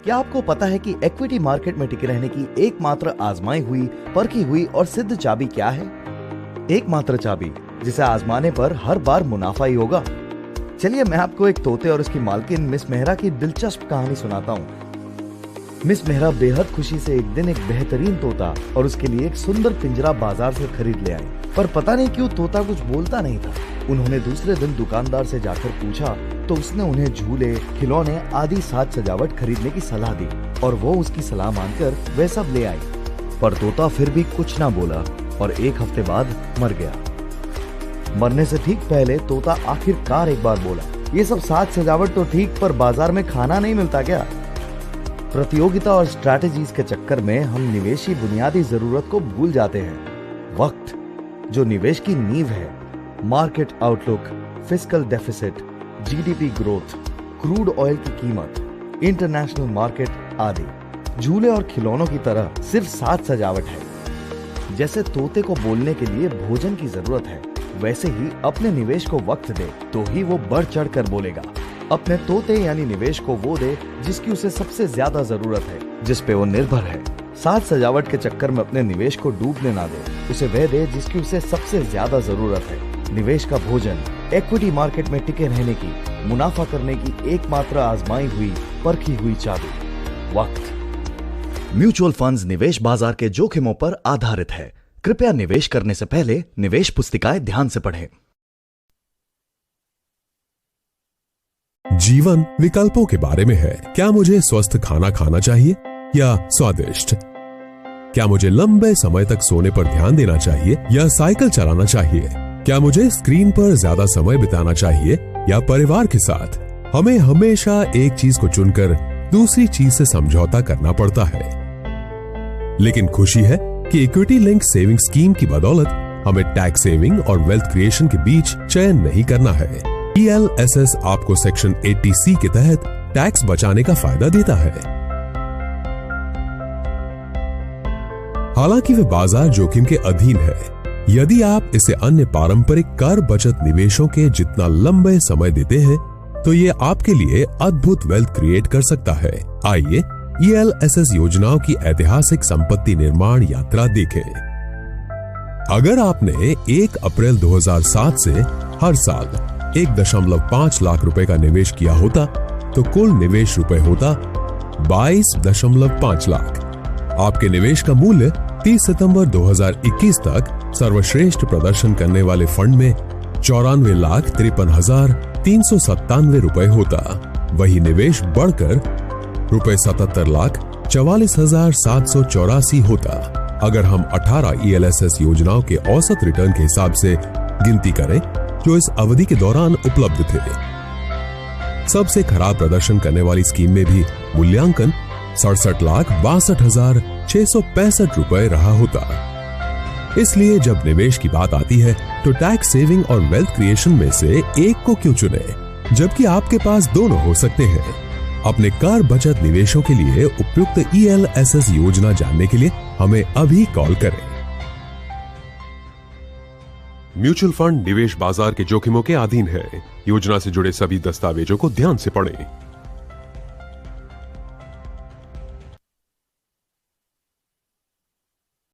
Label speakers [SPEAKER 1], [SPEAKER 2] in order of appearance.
[SPEAKER 1] क्या आपको पता है कि इक्विटी मार्केट में टिके रहने की एकमात्र आजमाई हुई, परखी हुई और सिद्ध चाबी क्या है? एकमात्र चाबी जिसे आजमाने पर हर बार मुनाफा ही होगा। चलिए मैं आपको एक तोते और उसकी मालकिन मिस मेहरा की दिलचस्प कहानी सुनाता हूँ। मिस मेहरा बेहद खुशी से एक दिन एक बेहतरीन तोता और उसके लिए एक सुंदर पिंजरा बाजार से खरीद ले आई, पर पता नहीं क्यों तोता कुछ बोलता नहीं था। उन्होंने दूसरे दिन दुकानदार से जाकर पूछा तो उसने उन्हें झूले, खिलौने आदि साज सजावट खरीदने की सलाह दी और वो उसकी सलाह मानकर वह सब ले आई। पर तोता फिर भी कुछ ना बोला और एक हफ्ते बाद मर गया। मरने से ठीक पहले तोता आखिरकार एक बार बोला, ये सब साज सजावट तो ठीक, पर बाजार में खाना नहीं मिलता क्या? प्रतियोगिता और स्ट्रैटेजीज के चक्कर में हम निवेश की बुनियादी जरूरत को भूल जाते हैं। वक्त जो निवेश की नींव है, market outlook, fiscal deficit, GDP growth, crude oil की कीमत, इंटरनेशनल मार्केट आदि झूले और खिलौनों की तरह सिर्फ साज सजावट है। जैसे तोते को बोलने के लिए भोजन की जरूरत है, वैसे ही अपने निवेश को वक्त दे तो ही वो बढ़ चढ़ कर बोलेगा। अपने तोते यानी निवेश को वो दे जिसकी उसे सबसे ज्यादा जरूरत है, जिस पे वो निर्भर है। साज सजावट के चक्कर में अपने निवेश को डूबने ना दे, उसे वह दे जिसकी उसे सबसे ज्यादा जरूरत है। निवेश का भोजन इक्विटी मार्केट में टिके रहने की, मुनाफा करने की एकमात्र आजमाई हुई, परखी हुई चाबी वक्त। म्यूचुअल फंड्स निवेश बाजार के जोखिमों पर आधारित है। कृपया निवेश करने से पहले निवेश पुस्तिकाएं ध्यान से पढ़ें।
[SPEAKER 2] जीवन विकल्पों के बारे में है। क्या मुझे स्वस्थ खाना खाना चाहिए या स्वादिष्ट? क्या मुझे लंबे समय तक सोने पर ध्यान देना चाहिए या साइकिल चलाना चाहिए? क्या मुझे स्क्रीन पर ज्यादा समय बिताना चाहिए या परिवार के साथ? हमें हमेशा एक चीज को चुनकर दूसरी चीज से समझौता करना पड़ता है। लेकिन खुशी है कि इक्विटी लिंक सेविंग स्कीम की बदौलत हमें टैक्स सेविंग और वेल्थ क्रिएशन के बीच चयन नहीं करना है। ELSS आपको सेक्शन 80C के तहत टैक्स बचाने का फायदा देता है। हालांकि वे बाजार जोखिम के अधीन है। यदि आप इसे अन्य पारंपरिक कर बचत निवेशों के जितना लंबे समय देते हैं तो ये आपके लिए अद्भुत वेल्थ क्रिएट कर सकता है। आइए ELSS योजनाओं की ऐतिहासिक संपत्ति निर्माण यात्रा देखें। अगर आपने 1 अप्रैल 2007 से हर साल 1.5 लाख रुपए का निवेश किया होता तो कुल निवेश रुपए होता 22.5 लाख। आपके निवेश का मूल्य 30 सितंबर 2021 तक सर्वश्रेष्ठ प्रदर्शन करने वाले फंड में 94,53,397 रुपए होता। वही निवेश बढ़कर रुपए 77,44,784 होता। अगर हम 18 ELSS योजनाओं के औसत रिटर्न के हिसाब से गिनती करें जो इस अवधि के दौरान उपलब्ध थे। सबसे खराब प्रदर्शन करने वाली स्कीम में भी मूल्यांकन 67,62,665 रुपए रहा होता। इसलिए जब निवेश की बात आती है तो टैक्स सेविंग और वेल्थ क्रिएशन में से एक को क्यों चुने, जबकि आपके पास दोनों हो सकते हैं। अपने कर बचत निवेशों के लिए उपयुक्त ELSS योजना जानने के लिए हमें अभी कॉल करें। म्यूचुअल फंड निवेश बाजार के जोखिमों के अधीन है। योजना से जुड़े सभी दस्तावेजों को ध्यान से पढ़ें।